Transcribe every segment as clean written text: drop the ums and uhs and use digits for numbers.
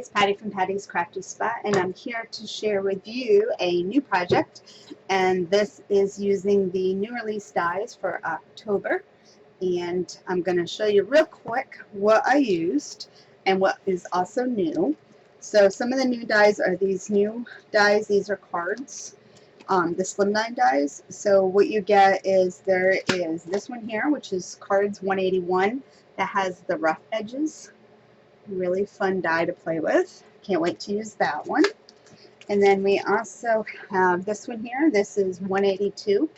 guys, Patty from Patty's Crafty Spot, and I'm here to share with you a new project, and this is using the new release dies for October, and I'm going to show you real quick what I used and what is also new. So some of the new dies are these new dies. These are cards, the slimline dies. So what you get is there is this one here, which is cards 181, that has the rough edges. Really fun die to play with. Can't wait to use that one. And then we also have this one here. This is 182,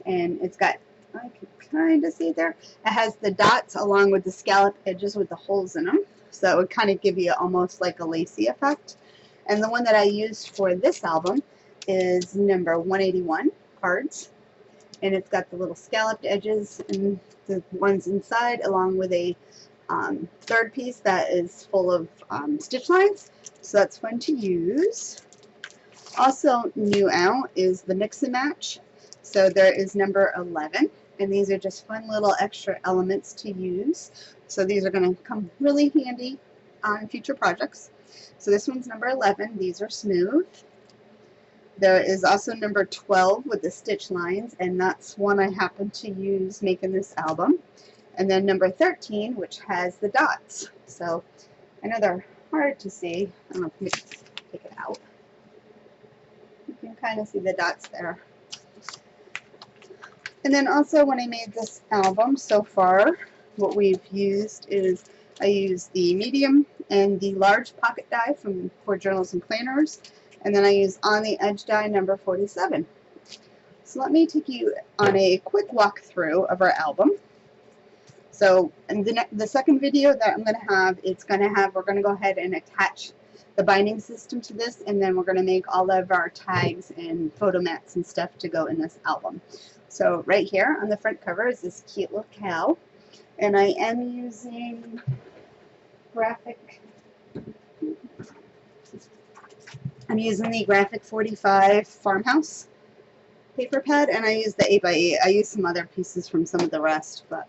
and it's got, I can kind of see it there. It has the dots along with the scallop edges with the holes in them. So it would kind of give you almost like a lacy effect. And the one that I used for this album is number 181 cards. And it's got the little scalloped edges and the ones inside, along with a third piece that is full of stitch lines, so that's fun to use. Also new out is the mix and match. So there is number 11, and these are just fun little extra elements to use. So these are going to come really handy on future projects. So this one's number 11. These are smooth. There is also number 12 with the stitch lines, and that's one I happen to use making this album. And then number 13, which has the dots. So I know they're hard to see. I don't know if you can take it out. You can kind of see the dots there. And then also when I made this album so far, what we've used is I used the medium and the large pocket die for journals and planners. And then I used on the edge die number 47. So let me take you on a quick walkthrough of our album. So in the second video that I'm going to have, we're going to go ahead and attach the binding system to this, and then we're going to make all of our tags and photo mats and stuff to go in this album. So right here on the front cover is this cute little cow, and I am using the Graphic 45 Farmhouse paper pad, and I use the 8x8. I use some other pieces from some of the rest, but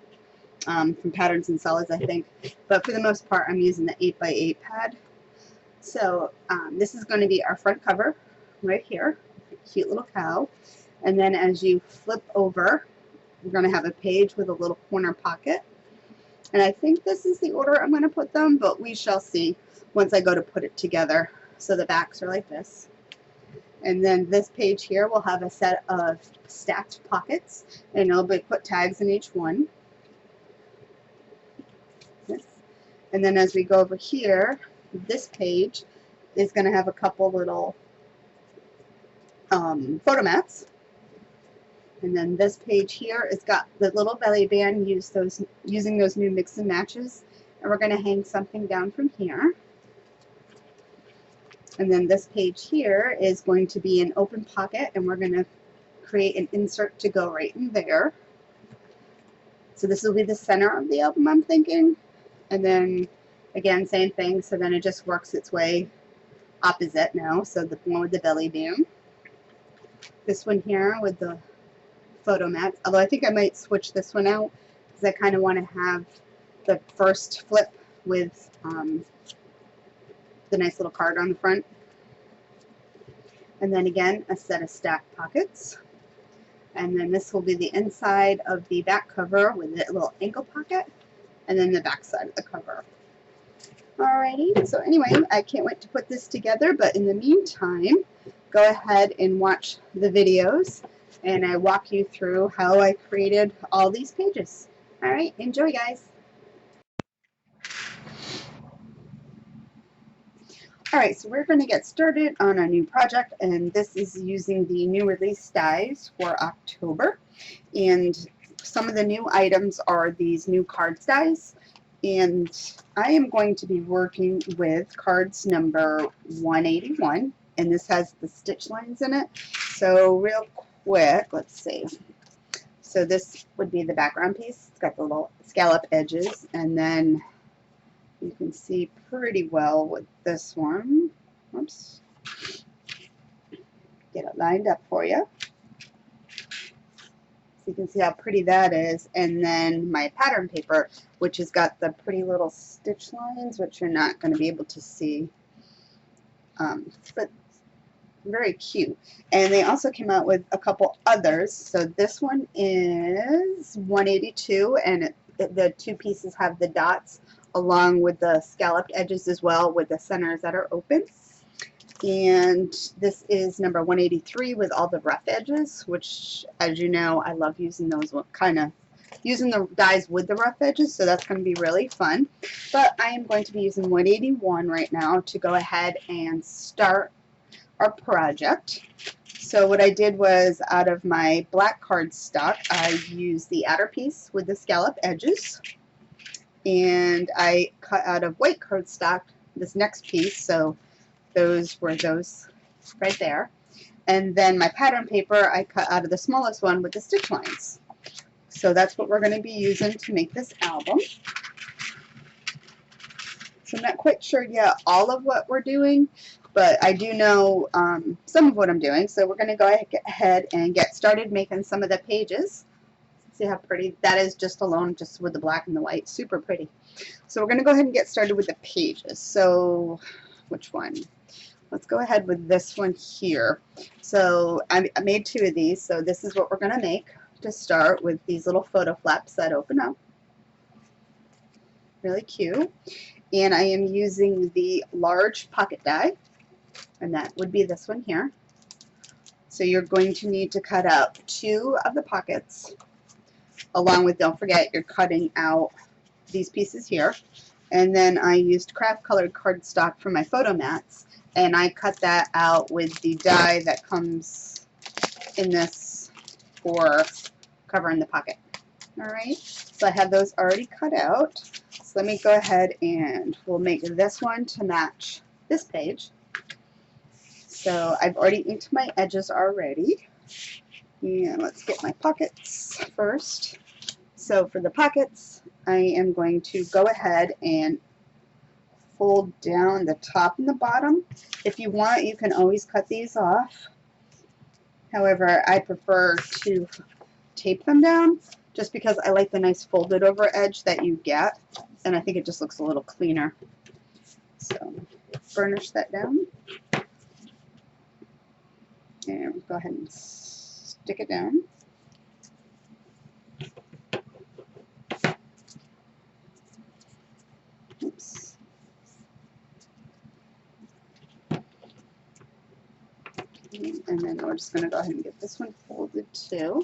from Patterns and Solids, I think. But for the most part, I'm using the 8x8 pad. So this is going to be our front cover right here. Cute little cow. And then as you flip over, you're going to have a page with a little corner pocket. And I think this is the order I'm going to put them, but we shall see once I go to put it together. So the backs are like this. And then this page here will have a set of stacked pockets, and it'll put tags in each one. And then as we go over here, this page is going to have a couple little photo mats. And then this page here has got the little belly band, using those new mix and matches. And we're going to hang something down from here. And then this page here is going to be an open pocket, and we're going to create an insert to go right in there. So this will be the center of the album, I'm thinking. And then, again, same thing, so then it just works its way opposite now. So the one with the belly band. This one here with the photo mats, although I think I might switch this one out, because I kind of want to have the first flip with the nice little card on the front. And then again, a set of stacked pockets. And then this will be the inside of the back cover with a little ankle pocket. And then the back side of the cover. Alrighty, so anyway, I can't wait to put this together, but in the meantime, go ahead and watch the videos, and I walk you through how I created all these pages. Alright, enjoy guys! Alright, so we're going to get started on a new project, and this is using the new release dies for October. And some of the new items are these new cards dies, and I am going to be working with cards number 181, and this has the stitch lines in it. So real quick, let's see. So this would be the background piece. It's got the little scallop edges, and then you can see pretty well with this one. Oops. Get it lined up for you. So you can see how pretty that is. And then my pattern paper, which has got the pretty little stitch lines, which you're not going to be able to see. but very cute. And they also came out with a couple others. So this one is 182, and the two pieces have the dots along with the scalloped edges as well, with the centers that are open. And this is number 183 with all the rough edges, which, as you know, I love using those, kind of using the dies with the rough edges, so that's going to be really fun. But I am going to be using 181 right now to go ahead and start our project. So what I did was, out of my black cardstock, I used the outer piece with the scallop edges, and I cut out of white cardstock this next piece, so those were those right there. And then my pattern paper I cut out of the smallest one with the stitch lines. So that's what we're going to be using to make this album. So I'm not quite sure yet all of what we're doing, but I do know some of what I'm doing. So we're going to go ahead and get started making some of the pages. See how pretty that is, just alone, just with the black and the white. Super pretty. So we're going to go ahead and get started with the pages. So which one? Let's go ahead with this one here. So I made two of these. So this is what we're going to make to start, with these little photo flaps that open up. Really cute. And I am using the large pocket die, and that would be this one here. So you're going to need to cut out two of the pockets, along with, don't forget, you're cutting out these pieces here. And then I used craft colored cardstock for my photo mats, and I cut that out with the die that comes in this for covering the pocket. Alright, so I have those already cut out. So let me go ahead and we'll make this one to match this page. So I've already inked my edges already. And let's get my pockets first. So for the pockets, I am going to go ahead and fold down the top and the bottom. If you want, you can always cut these off. However, I prefer to tape them down, just because I like the nice folded over edge that you get, and I think it just looks a little cleaner. So burnish that down, and we'll go ahead and stick it down. Oops. And then we're just going to go ahead and get this one folded too.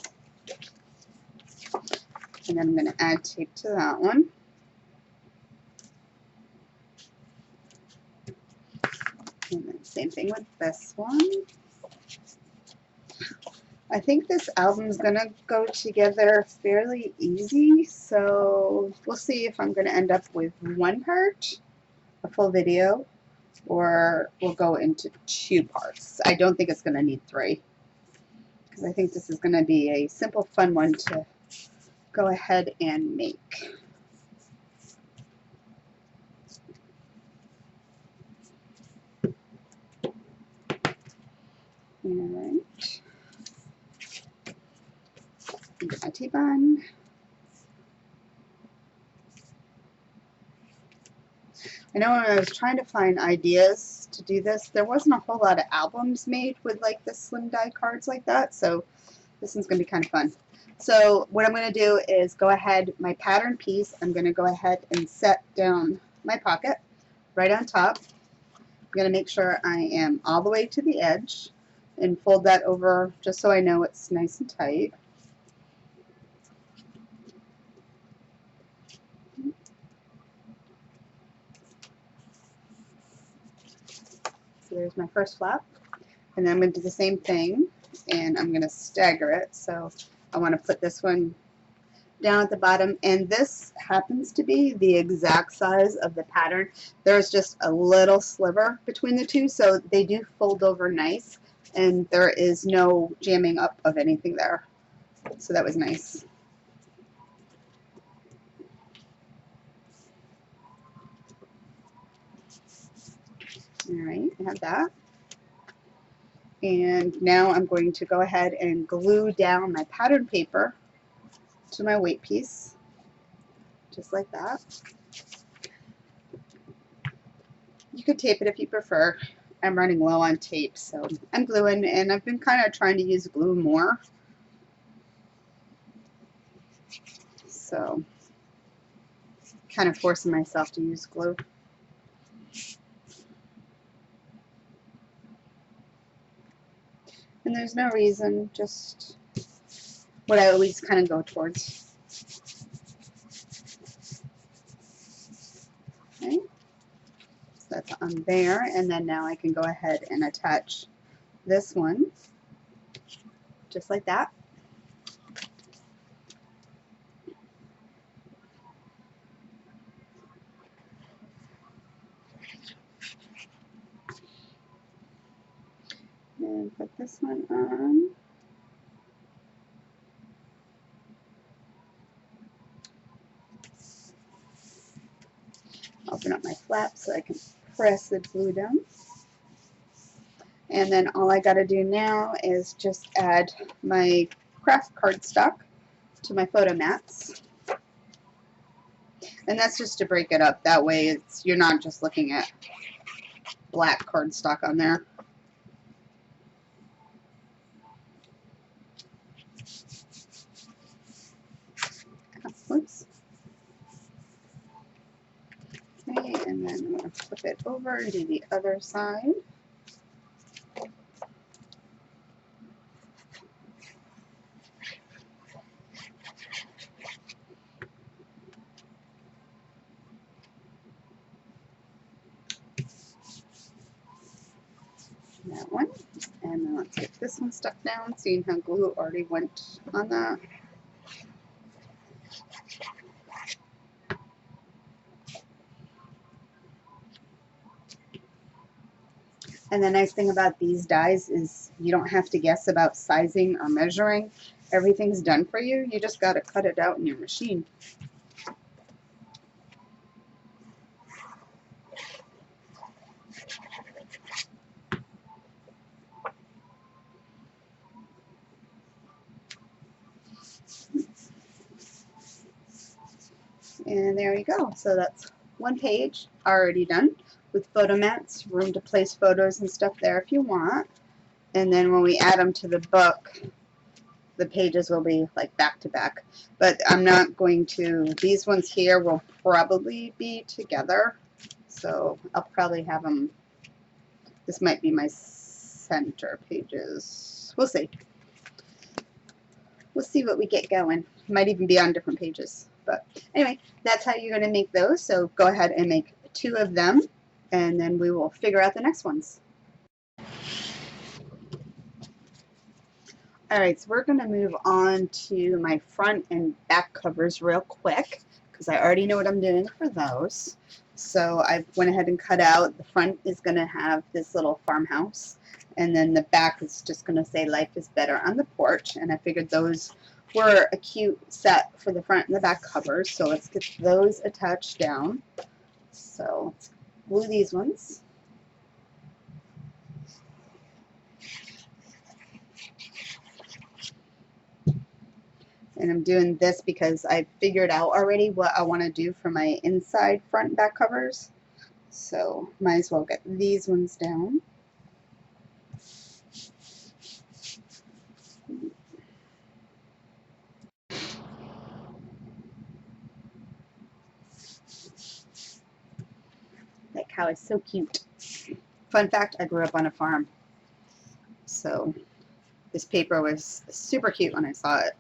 And then I'm going to add tape to that one. And then same thing with this one. I think this album is going to go together fairly easy, so we'll see if I'm going to end up with one part, a full video, or we'll go into two parts. I don't think it's going to need three, because I think this is going to be a simple, fun one to go ahead and make. Alright. Get my tape on. I know when I was trying to find ideas to do this, there wasn't a whole lot of albums made with like the slim die cards like that, so this one's going to be kind of fun. So what I'm going to do is go ahead, my pattern piece, I'm going to go ahead and set down my pocket right on top. I'm going to make sure I am all the way to the edge and fold that over just so I know it's nice and tight. So there's my first flap, and then I'm going to do the same thing, and I'm going to stagger it. So I want to put this one down at the bottom, and this happens to be the exact size of the pattern. There's just a little sliver between the two, so they do fold over nice, and there is no jamming up of anything there. So that was nice. Alright, I have that. And now I'm going to go ahead and glue down my pattern paper to my weight piece, just like that. You could tape it if you prefer. I'm running low on tape, so I'm gluing, and I've been kind of trying to use glue more. So kind of forcing myself to use glue. And there's no reason, just what I always kind of go towards. Okay, so that's on there, and then now I can go ahead and attach this one, just like that. And put this one on. Open up my flap so I can press the glue down. And then all I got to do now is just add my craft cardstock to my photo mats. And that's just to break it up. That way you're not just looking at black cardstock on there. Oops. Okay, and then I'm going to flip it over and do the other side. That one. And then let's get this one stuck down, seeing how glue already went on that. And the nice thing about these dies is you don't have to guess about sizing or measuring. Everything's done for you. You just got to cut it out in your machine. And there you go. So that's one page already done with photo mats, room to place photos and stuff there if you want. And then when we add them to the book, the pages will be like back to back. But I'm not going to, these ones here will probably be together. So I'll probably have them, this might be my center pages. We'll see. We'll see what we get going. Might even be on different pages. But anyway, that's how you're going to make those. So go ahead and make 2 of them, and then we will figure out the next ones. Alright, so we're going to move on to my front and back covers real quick, because I already know what I'm doing for those. So I went ahead and cut out, the front is going to have this little farmhouse, and then the back is just going to say life is better on the porch, and I figured those were a cute set for the front and the back covers. So let's get those attached down. So let's glue these ones. And I'm doing this because I figured out already what I want to do for my inside front and back covers. So might as well get these ones down. That cow is so cute. Fun fact, I grew up on a farm. So this paper was super cute when I saw it.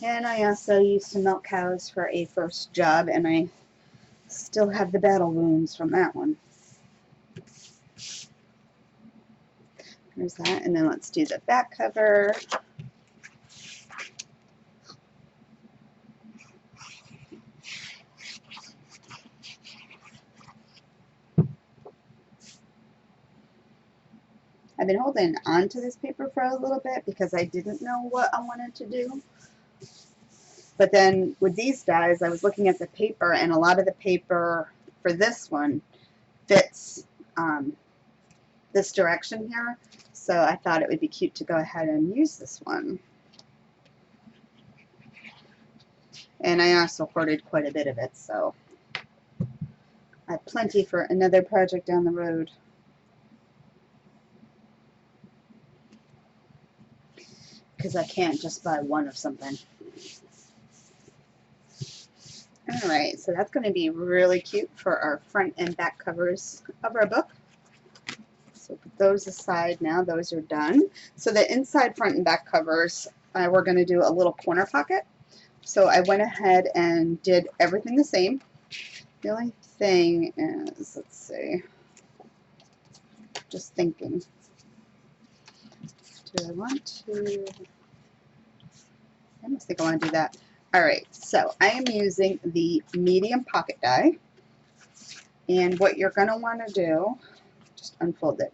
And I also used to milk cows for a first job, and I still have the battle wounds from that one. There's that, and then let's do the back cover. I've been holding on to this paper for a little bit because I didn't know what I wanted to do. But then with these dies, I was looking at the paper, and a lot of the paper for this one fits this direction here. So I thought it would be cute to go ahead and use this one. And I also hoarded quite a bit of it, so I have plenty for another project down the road. Because I can't just buy one of something. Alright, so that's going to be really cute for our front and back covers of our book. So put those aside now. Those are done. So the inside front and back covers, we're going to do a little corner pocket. So I went ahead and did everything the same. The only thing is, let's see, just thinking. Do I want to? I must think I want to do that. Alright, so I am using the medium pocket die. And what you're going to want to do, just unfold it.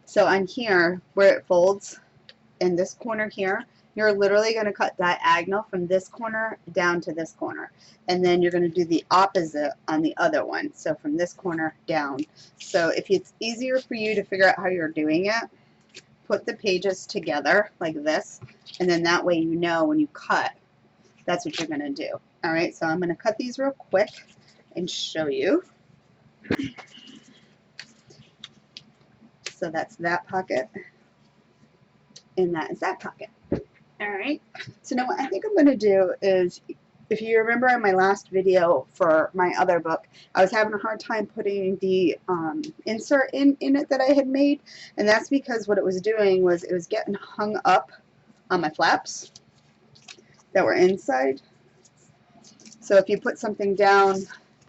So on here, where it folds, in this corner here, you're literally going to cut diagonal from this corner down to this corner. And then you're going to do the opposite on the other one. So from this corner down. So if it's easier for you to figure out how you're doing it, put the pages together like this. And then that way you know when you cut, that's what you're going to do. Alright, so I'm going to cut these real quick and show you. So that's that pocket, and that is that pocket. Alright, so now what I think I'm going to do is, if you remember in my last video for my other book, I was having a hard time putting the insert in it that I had made, and that's because what it was doing was it was getting hung up on my flaps that were inside. So if you put something down,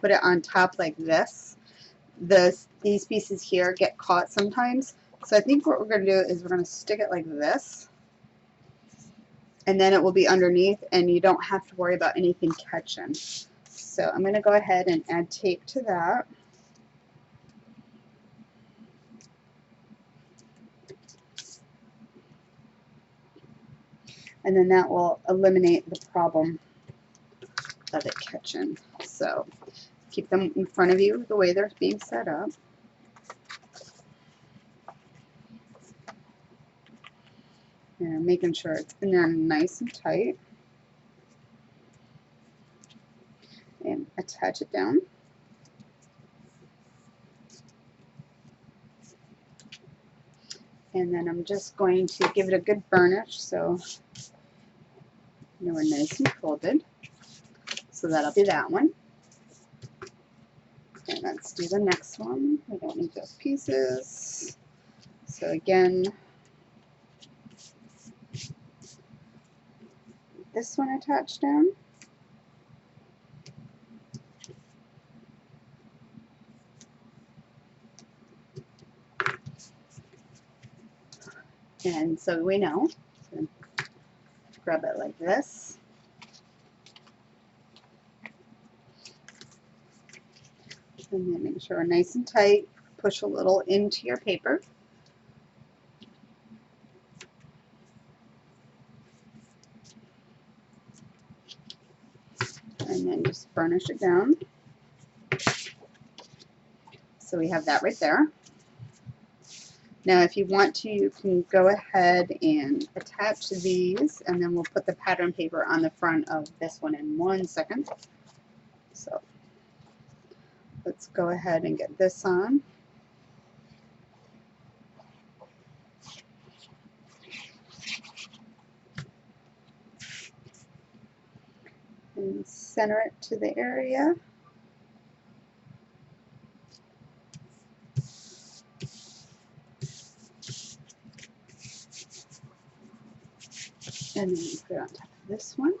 put it on top like this, these pieces here get caught sometimes. So I think what we're going to do is we're going to stick it like this, and then it will be underneath and you don't have to worry about anything catching. So I'm going to go ahead and add tape to that. And then that will eliminate the problem of it catching. So keep them in front of you the way they're being set up. And making sure it's in there nice and tight. And attach it down. And then I'm just going to give it a good burnish so you know we're nice and folded. So that'll be that one. And let's do the next one. We don't need those pieces. So again, this one attached down. And so we know, so grab it like this. And then make sure we're nice and tight. Push a little into your paper. And then just burnish it down. So we have that right there. Now if you want to, you can go ahead and attach these, and then we'll put the pattern paper on the front of this one in 1 second. So let's go ahead and get this on. And center it to the area. And then you put it on top of this one.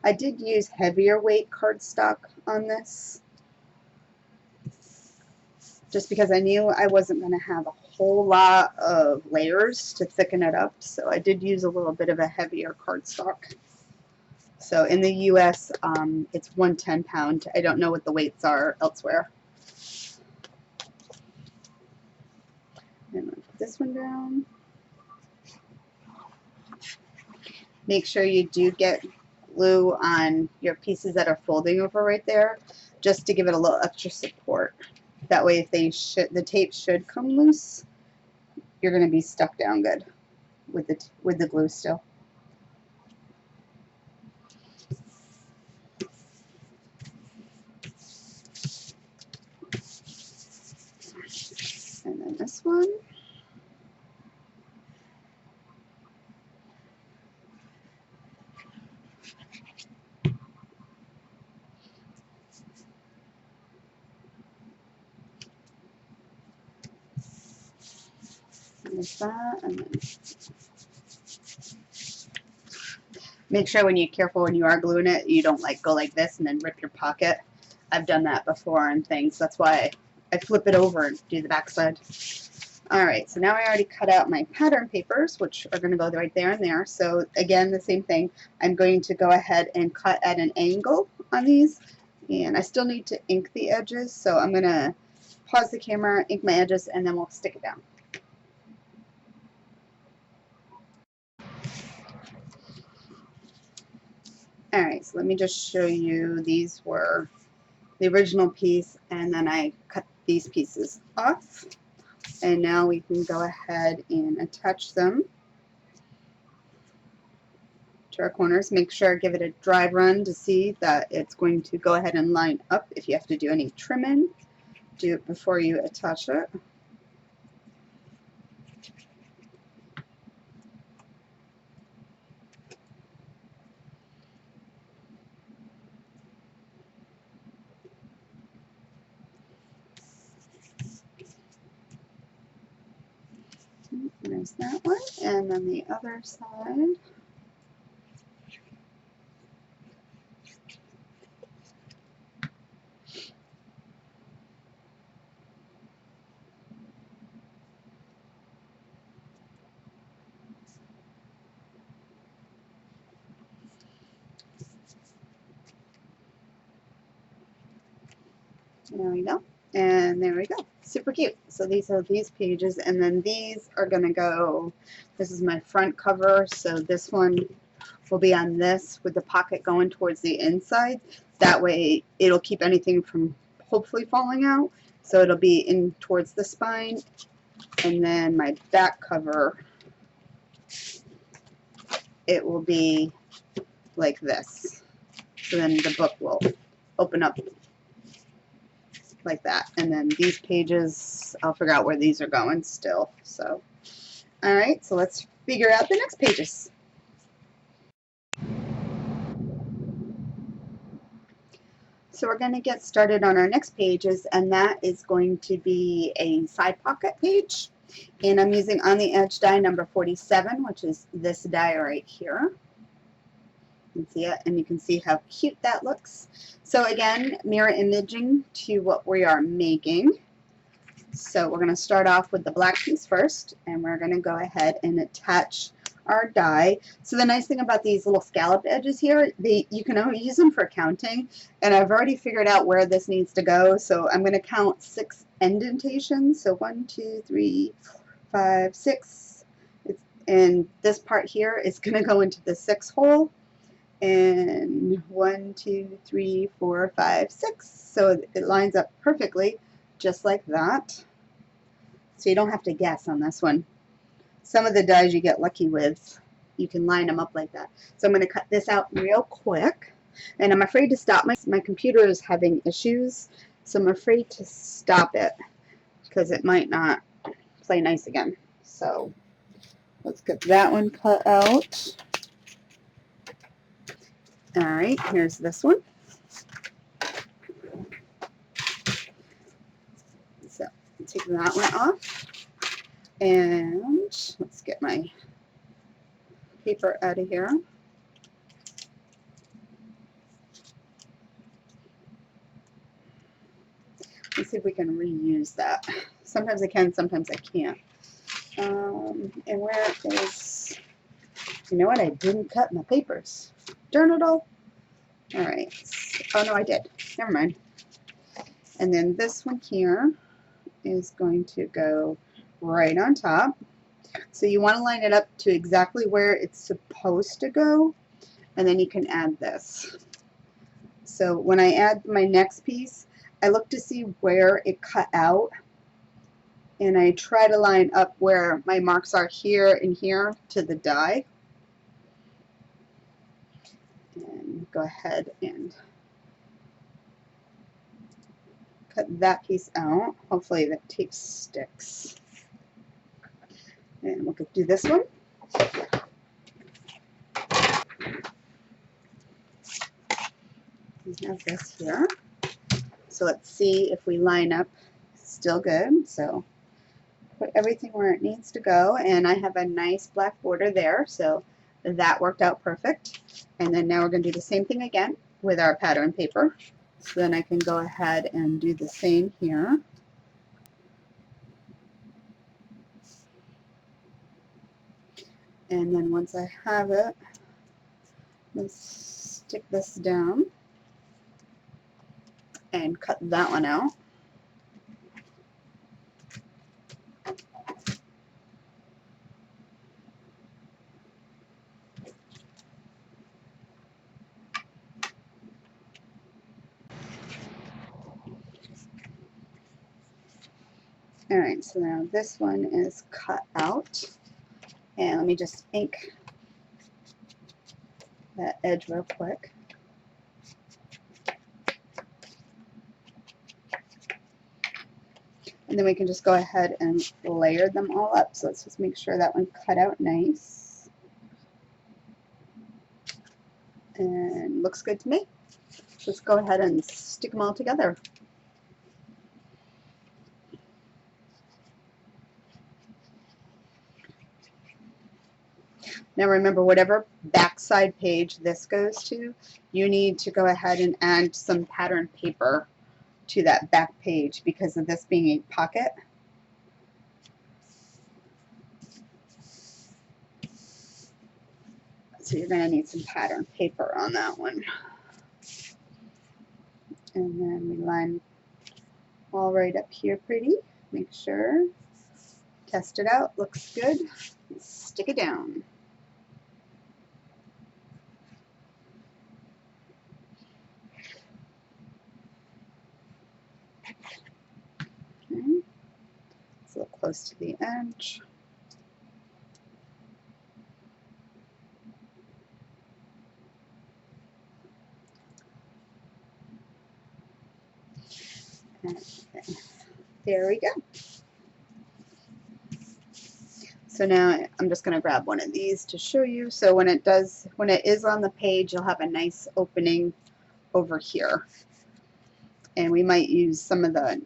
I did use heavier weight cardstock on this, just because I knew I wasn't going to have a whole lot of layers to thicken it up, so I did use a little bit of a heavier cardstock. So in the US, it's 110 pound. I don't know what the weights are elsewhere. And I'll put this one down. Make sure you do get glue on your pieces that are folding over right there, just to give it a little extra support. That way, if the tape should come loose, you're going to be stuck down good with the glue still. And then this one. There's that, and then make sure when you're careful when you are gluing it, you don't like go like this and then rip your pocket. I've done that before and things. That's why I flip it over and do the back side. Alright, so now I already cut out my pattern papers, which are going to go right there and there. So again, the same thing. I'm going to go ahead and cut at an angle on these. And I still need to ink the edges, so I'm going to pause the camera, ink my edges, and then we'll stick it down. Alright, so let me just show you. These were the original piece, and then I cut these pieces off. And now we can go ahead and attach them to our corners. Make sure, give it a dry run to see that it's going to go ahead and line up. If you have to do any trimming, do it before you attach it. There's that one, and then the other side. There we go. And there we go. Super cute. So these are these pages, and then these are going to go, this is my front cover, so this one will be on this with the pocket going towards the inside. That way it'll keep anything from hopefully falling out. So it'll be in towards the spine. And then my back cover, it will be like this. So then the book will open up like that. And then these pages, I'll figure out where these are going still. So, alright, so let's figure out the next pages. So we're going to get started on our next pages, and that is going to be a side pocket page. And I'm using On the Edge die number 47, which is this die right here. You can see it, and you can see how cute that looks. So again, mirror imaging to what we are making. So we're going to start off with the black piece first, and we're going to go ahead and attach our die. So the nice thing about these little scalloped edges here, you can only use them for counting, and I've already figured out where this needs to go. So I'm going to count 6 indentations. So 1, 2, 3, 4, 5, 6. And this part here is going to go into the 6th hole. And 1, 2, 3, 4, 5, 6. So it lines up perfectly, just like that. So you don't have to guess on this one. Some of the dies you get lucky with, you can line them up like that. So I'm going to cut this out real quick. And I'm afraid to stop. My computer is having issues, so I'm afraid to stop it because it might not play nice again. So let's get that one cut out. Alright, here's this one. So take that one off. And let's get my paper out of here. Let's see if we can reuse that. Sometimes I can, sometimes I can't. And where is, you know what, I didn't cut my papers. Darn it all. Alright. Oh no, I did. Never mind. And then this one here is going to go right on top. So you want to line it up to exactly where it's supposed to go, and then you can add this. So when I add my next piece, I look to see where it cut out, and I try to line up where my marks are here and here to the die. And go ahead and cut that piece out. Hopefully the tape sticks. And we'll do this one. We have this here. So let's see if we line up. Still good. So put everything where it needs to go, and I have a nice black border there, so that worked out perfect. And then now we're going to do the same thing again with our pattern paper. So then I can go ahead and do the same here. And then once I have it, let's stick this down and cut that one out. Alright, so now this one is cut out. And let me just ink that edge real quick. And then we can just go ahead and layer them all up. So let's just make sure that one cut out nice. And looks good to me. Let's go ahead and stick them all together. Now remember, whatever backside page this goes to, you need to go ahead and add some pattern paper to that back page because of this being a pocket. So you're going to need some pattern paper on that one. And then we line all right up here pretty. Make sure. Test it out. Looks good. Stick it down. Okay. It's a little close to the edge. Okay. There we go. So now I'm just going to grab one of these to show you. So when it is on the page, you'll have a nice opening over here. And we might use some of the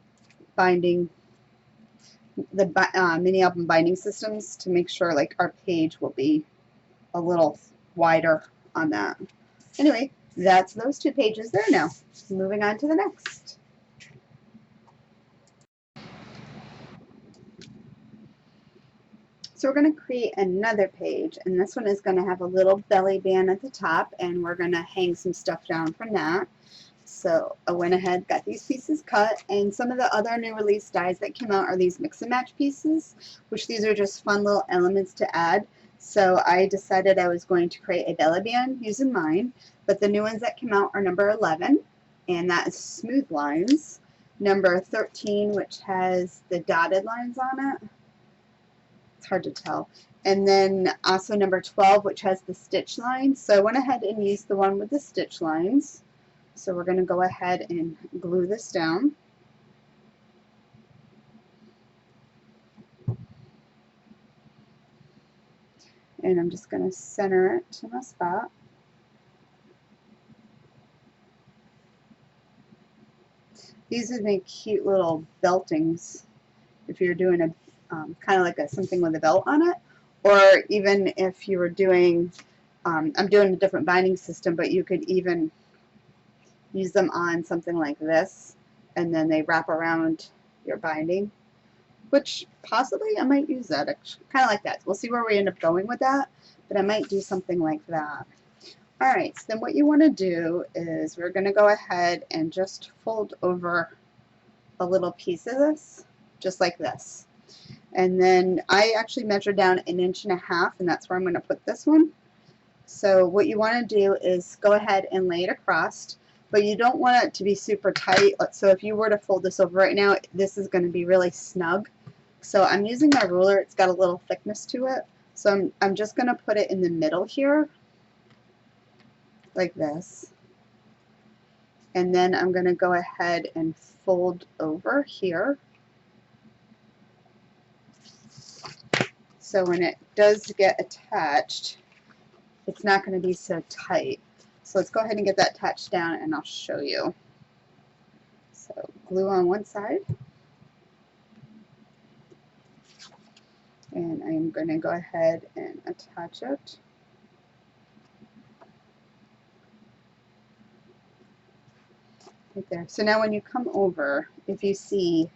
binding, the mini album binding systems to make sure like our page will be a little wider on that. Anyway, that's those two pages there now. Moving on to the next. So we're going to create another page, and this one is going to have a little belly band at the top, and we're going to hang some stuff down from that. So I went ahead, got these pieces cut, and some of the other new release dies that came out are these mix and match pieces, which these are just fun little elements to add. So I decided I was going to create a belly band using mine, but the new ones that came out are number 11, and that is smooth lines, number 13, which has the dotted lines on it. It's hard to tell. And then also number 12, which has the stitch lines. So I went ahead and used the one with the stitch lines. So we're going to go ahead and glue this down. And I'm just going to center it to my spot. These would make cute little beltings if you're doing a kind of like something with a belt on it, or even if you were doing, I'm doing a different binding system, but you could even use them on something like this, and then they wrap around your binding, which possibly I might use that, kind of like that. We'll see where we end up going with that, but I might do something like that. Alright, so then what you want to do is we're going to go ahead and just fold over a little piece of this, just like this. And then I actually measured down 1.5 inches, and that's where I'm going to put this one. So what you want to do is go ahead and lay it across, but you don't want it to be super tight. So if you were to fold this over right now, this is going to be really snug. So I'm using my ruler. It's got a little thickness to it. So I'm just going to put it in the middle here, like this. And then I'm going to go ahead and fold over here. So when it does get attached, it's not going to be so tight. So let's go ahead and get that attached down and I'll show you. So glue on one side. And I'm going to go ahead and attach it. Right there. So now when you come over, if you see,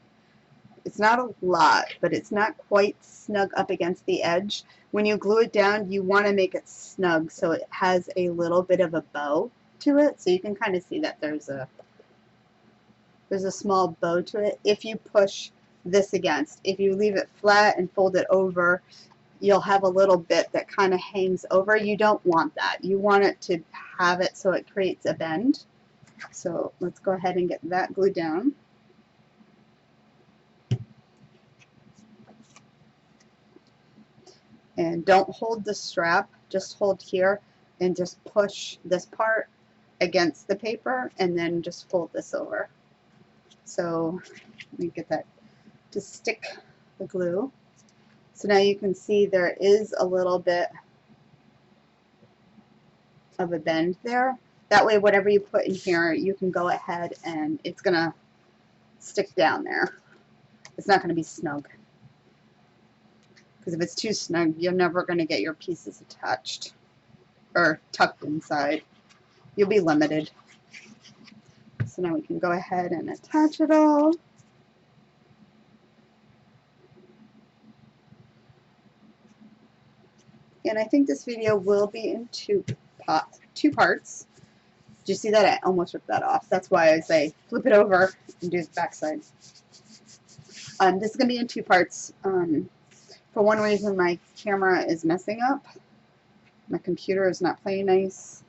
it's not a lot, but it's not quite snug up against the edge. When you glue it down, you want to make it snug so it has a little bit of a bow to it. So you can kind of see that there's a small bow to it. If you push this against, if you leave it flat and fold it over, you'll have a little bit that kind of hangs over. You don't want that. You want it to have it so it creates a bend. So let's go ahead and get that glued down. And don't hold the strap, just hold here and just push this part against the paper and then just fold this over. So let me get that to stick the glue. So now you can see there is a little bit of a bend there. That way whatever you put in here, you can go ahead and it's going to stick down there. It's not going to be snug. Because if it's too snug, you're never going to get your pieces attached or tucked inside. You'll be limited. So now we can go ahead and attach it all. And I think this video will be in two parts. Did you see that? I almost ripped that off. That's why I say flip it over and do the back side. This is going to be in two parts. For one reason, my camera is messing up. My computer is not playing nice.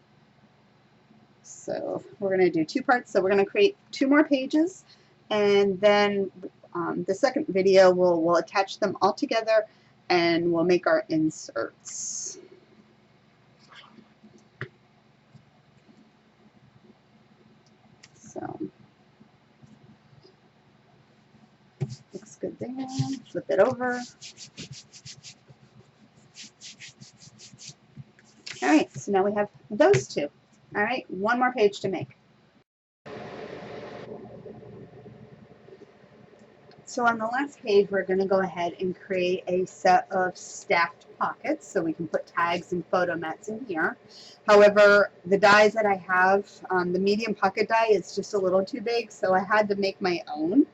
So we're going to do two parts. So we're going to create 2 more pages. And then the second video, we'll attach them all together and we'll make our inserts. So looks good there. Flip it over. All right, so now we have those 2. All right, 1 more page to make. So on the last page, we're going to go ahead and create a set of stacked pockets so we can put tags and photo mats in here. However, the dies that I have, the medium pocket die is just a little too big, so I had to make my own.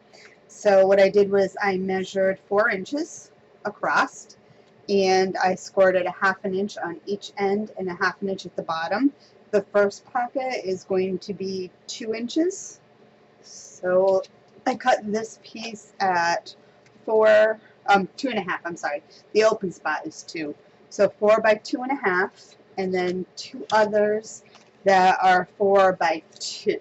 So what I did was I measured 4 inches across, and I scored it 1/2 inch on each end and 1/2 inch at the bottom. The first pocket is going to be 2 inches. So I cut this piece at 2.5, I'm sorry. The open spot is 2. So 4 by 2.5, and then 2 others that are 4 by 2.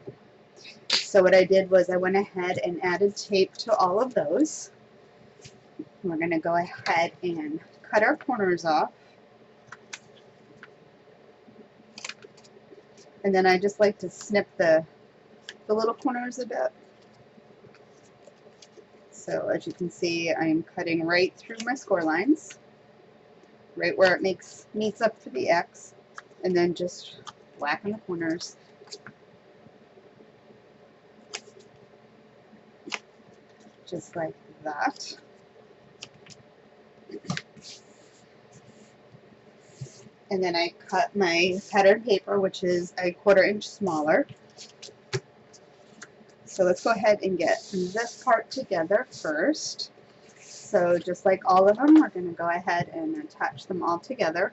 So what I did was I went ahead and added tape to all of those. We're going to go ahead and cut our corners off. And then I just like to snip the little corners a bit. So as you can see, I'm cutting right through my score lines, right where it meets up to the X, and then just whack in the corners. Just like that. And then I cut my pattern paper, which is a 1/4 inch smaller. So let's go ahead and get this part together first. So just like all of them, we're going to go ahead and attach them all together.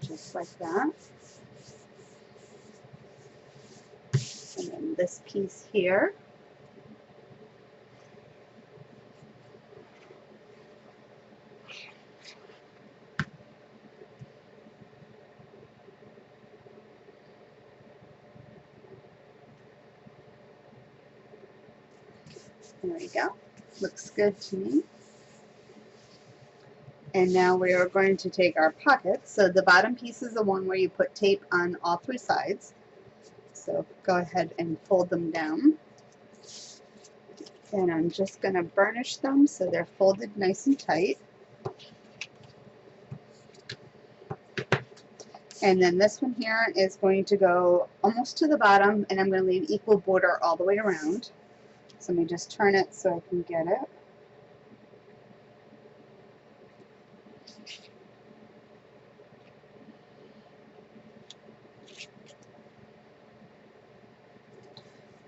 Just like that. And then this piece here. There we go. Looks good to me. And now we are going to take our pockets. So the bottom piece is the one where you put tape on all 3 sides. So go ahead and fold them down. And I'm just going to burnish them so they're folded nice and tight. And then this one here is going to go almost to the bottom, and I'm going to leave equal border all the way around. So let me just turn it so I can get it.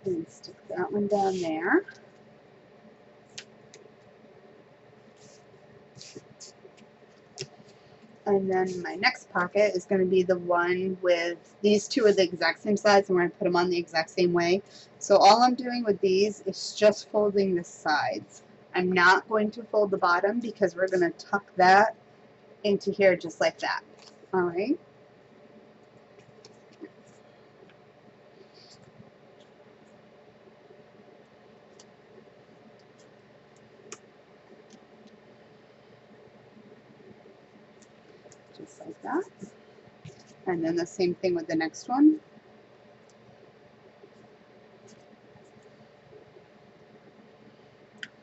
And stick that one down there. And then my next pocket is going to be the one with these 2 are the exact same size, and we're going to put them on the exact same way. So all I'm doing with these is just folding the sides. I'm not going to fold the bottom because we're going to tuck that into here just like that. All right. Just like that. And then the same thing with the next one.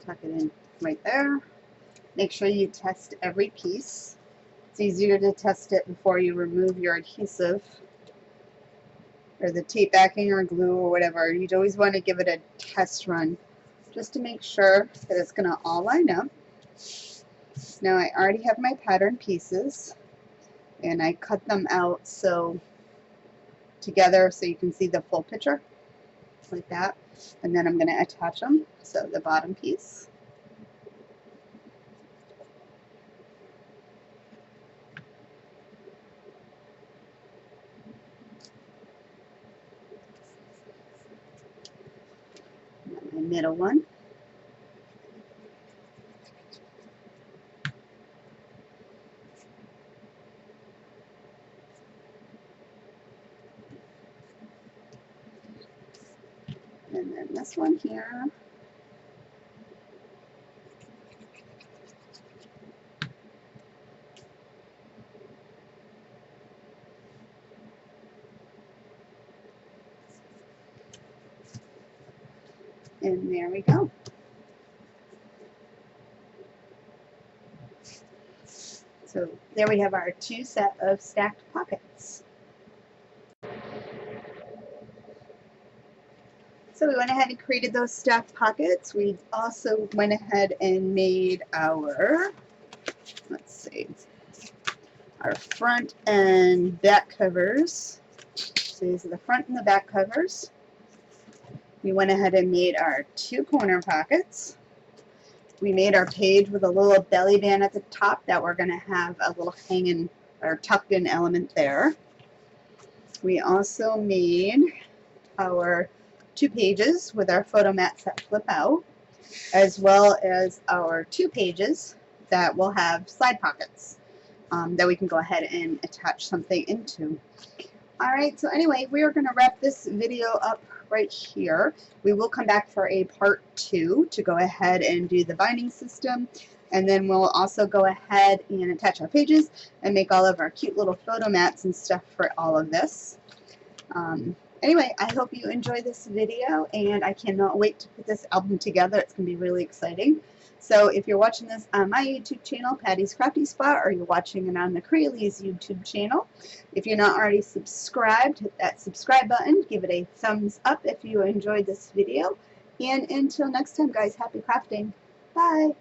Tuck it in right there. Make sure you test every piece. It's easier to test it before you remove your adhesive or the tape backing or glue or whatever. You'd always want to give it a test run just to make sure that it's going to all line up. Now I already have my pattern pieces, and I cut them out so together so you can see the full picture like that. And then I'm going to attach them. So the bottom piece, and my middle one, and then this one here. And there we go. So there we have our 2 set of stacked pockets. So we went ahead and created those stacked pockets. We also went ahead and made our, let's see, our front and back covers. So these are the front and the back covers. We went ahead and made our 2 corner pockets. We made our page with a little belly band at the top that we're going to have a little hanging or tucked in element there. We also made our 2 pages with our photo mats that flip out, as well as our 2 pages that will have side pockets that we can go ahead and attach something into. Alright, so anyway, we are going to wrap this video up right here. We will come back for a part 2 to go ahead and do the binding system, and then we'll also go ahead and attach our pages and make all of our cute little photo mats and stuff for all of this. Anyway, I hope you enjoy this video, and I cannot wait to put this album together. It's going to be really exciting. So if you're watching this on my YouTube channel, Patty's Crafty Spot, or you're watching it on the Crealies YouTube channel, if you're not already subscribed, hit that subscribe button. Give it a thumbs up if you enjoyed this video. And until next time, guys, happy crafting. Bye.